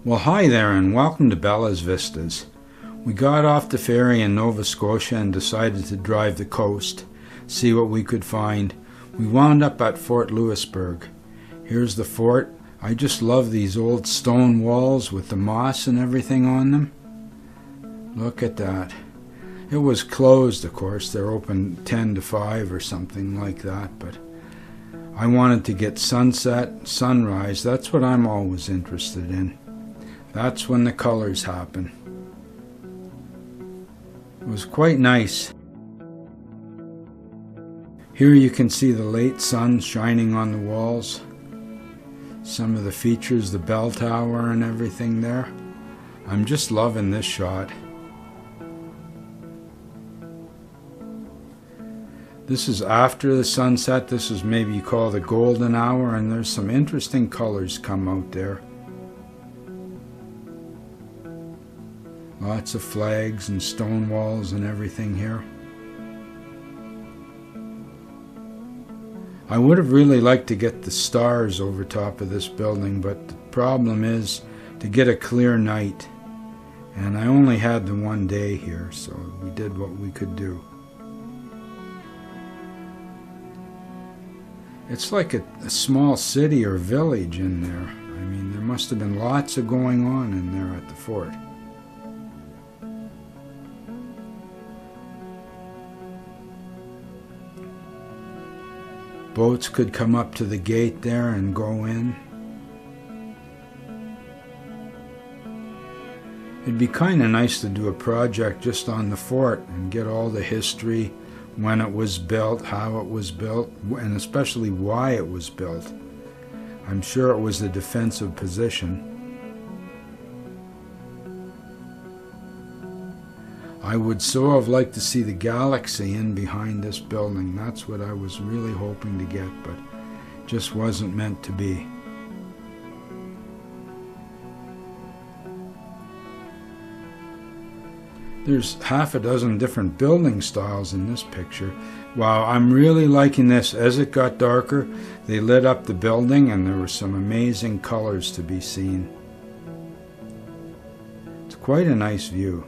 Well, hi there and welcome to Bella's Vistas. We got off the ferry in Nova Scotia and decided to drive the coast, see what we could find. We wound up at Fort Louisbourg. Here's the fort. I just love these old stone walls with the moss and everything on them. Look at that. It was closed, of course. They're open 10 to 5 or something like that, but I wanted to get sunset, sunrise. That's what I'm always interested in. That's when the colors happen. It was quite nice. Here you can see the late sun shining on the walls. Some of the features, the bell tower and everything there. I'm just loving this shot. This is after the sunset. This is maybe you call the golden hour, and there's some interesting colors come out there. Lots of flags and stone walls and everything here. I would have really liked to get the stars over top of this building, but the problem is to get a clear night. And I only had the one day here, so we did what we could do. It's like a small city or village in there. I mean, there must have been lots of going on in there at the fort. Boats could come up to the gate there and go in. It'd be kind of nice to do a project just on the fort and get all the history, when it was built, how it was built, and especially why it was built. I'm sure it was a defensive position. I would so have liked to see the galaxy in behind this building. That's what I was really hoping to get, but just wasn't meant to be. There's half a dozen different building styles in this picture. Wow, I'm really liking this. As it got darker, they lit up the building and there were some amazing colors to be seen. It's quite a nice view.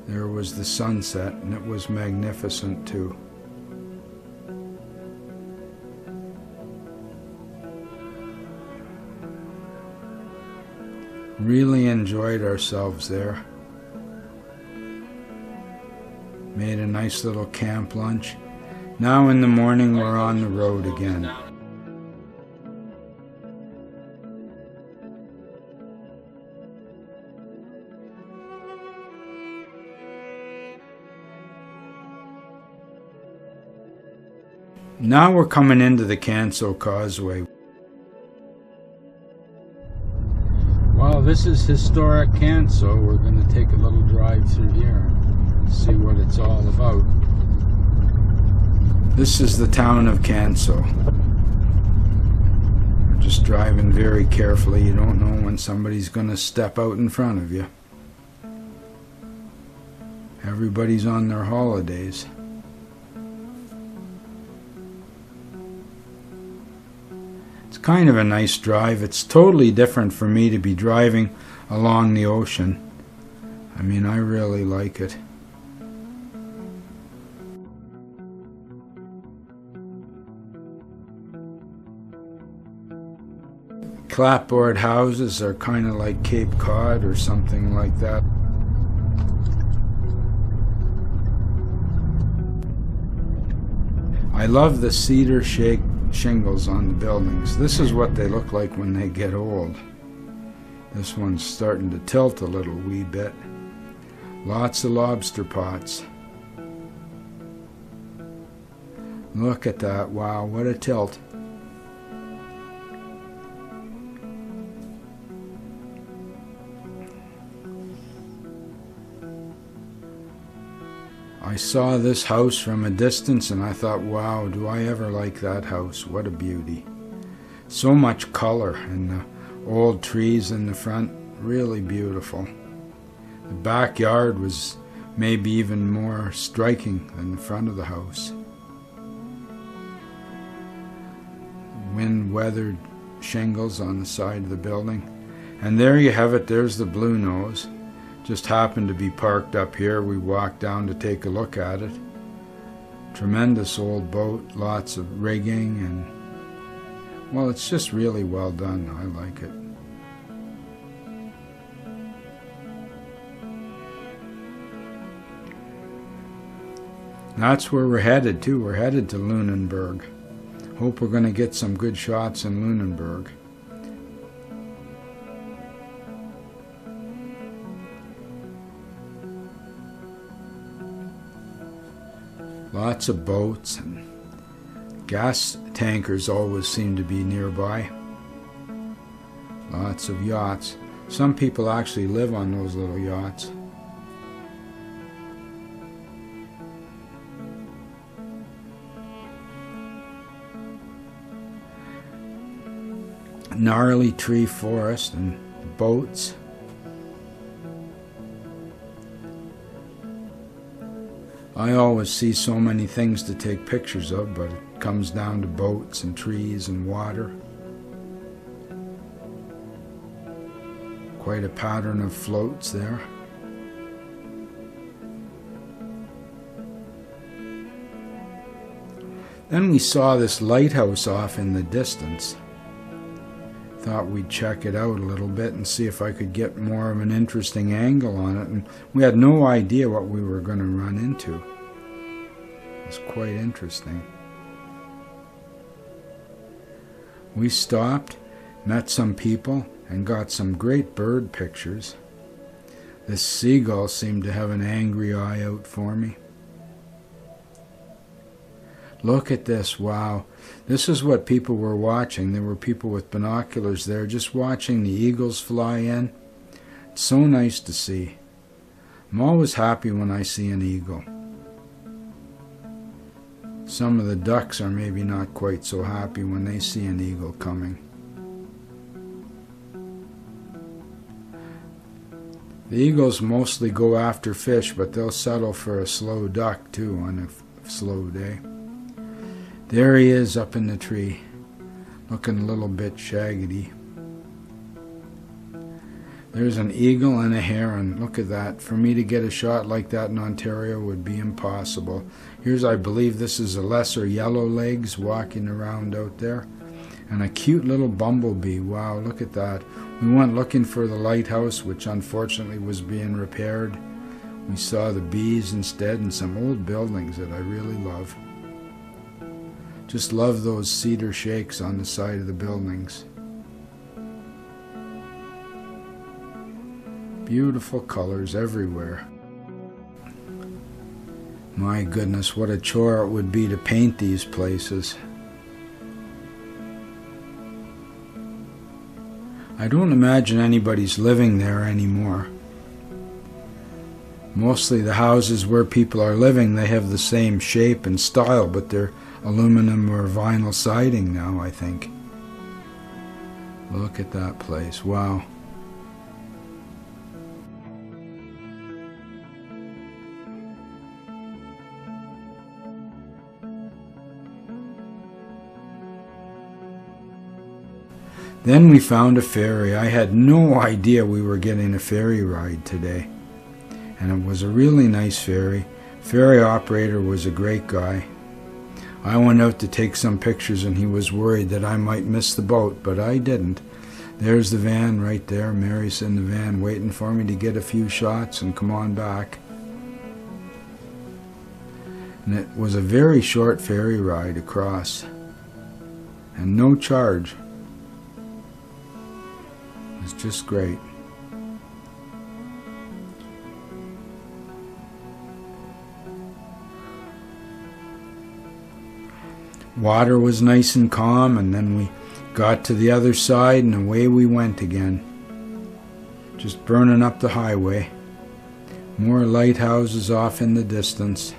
There was the sunset, and it was magnificent too. Really enjoyed ourselves there. Made a nice little camp lunch. Now in the morning we're on the road again. Now we're coming into the Canso Causeway. Well, this is historic Canso. We're going to take a little drive through here and see what it's all about. This is the town of Canso. We're just driving very carefully. You don't know when somebody's going to step out in front of you. Everybody's on their holidays. Kind of a nice drive. It's totally different for me to be driving along the ocean. I mean, I really like it. Clapboard houses are kind of like Cape Cod or something like that. I love the cedar shingles on the buildings. This is what they look like when they get old. This one's starting to tilt a little wee bit. Lots of lobster pots. Look at that. Wow, what a tilt. I saw this house from a distance and I thought, wow, do I ever like that house? What a beauty. So much color, and the old trees in the front, really beautiful. The backyard was maybe even more striking than the front of the house. Wind-weathered shingles on the side of the building. And there you have it, there's the Bluenose. Just happened to be parked up here. We walked down to take a look at it. Tremendous old boat, lots of rigging, and well, it's just really well done. I like it. That's where we're headed to. We're headed to Louisbourg. Hope we're going to get some good shots in Louisbourg. Lots of boats, and gas tankers always seem to be nearby. Lots of yachts. Some people actually live on those little yachts. Gnarly tree forest and boats. I always see so many things to take pictures of, but it comes down to boats and trees and water. Quite a pattern of floats there. Then we saw this lighthouse off in the distance. Thought we'd check it out a little bit and see if I could get more of an interesting angle on it, and we had no idea what we were going to run into. It was quite interesting. We stopped, met some people, and got some great bird pictures. This seagull seemed to have an angry eye out for me. Look at this, wow. This is what people were watching. There were people with binoculars there just watching the eagles fly in. It's so nice to see. I'm always happy when I see an eagle. Some of the ducks are maybe not quite so happy when they see an eagle coming. The eagles mostly go after fish, but they'll settle for a slow duck too on a slow day. There he is up in the tree, looking a little bit shaggy. There's an eagle and a heron. Look at that. For me to get a shot like that in Ontario would be impossible. Here's, I believe this is a lesser Yellowlegs walking around out there. And a cute little bumblebee. Wow, look at that. We went looking for the lighthouse, which unfortunately was being repaired. We saw the bees instead and some old buildings that I really love. Just love those cedar shakes on the side of the buildings. Beautiful colors everywhere. My goodness, what a chore it would be to paint these places. I don't imagine anybody's living there anymore. Mostly the houses where people are living, they have the same shape and style, but they're aluminum or vinyl siding now, I think. Look at that place. Wow. Then we found a ferry. I had no idea we were getting a ferry ride today. And it was a really nice ferry. Ferry operator was a great guy. I went out to take some pictures and he was worried that I might miss the boat, but I didn't. There's the van right there. Mary's in the van waiting for me to get a few shots and come on back. And it was a very short ferry ride across. And no charge. It was just great. Water was nice and calm, and then we got to the other side and away we went again. Just burning up the highway. More lighthouses off in the distance.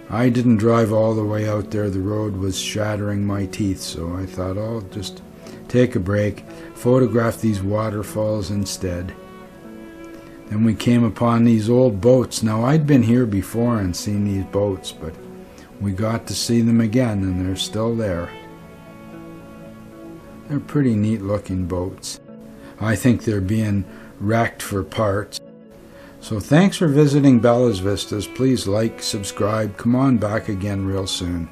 I didn't drive all the way out there. The road was shattering my teeth, so I thought, I'll just take a break, photograph these waterfalls instead. Then we came upon these old boats. Now, I'd been here before and seen these boats, but we got to see them again, and they're still there. They're pretty neat looking boats. I think they're being wrecked for parts. So thanks for visiting Bella's Vistas. Please like, subscribe, come on back again real soon.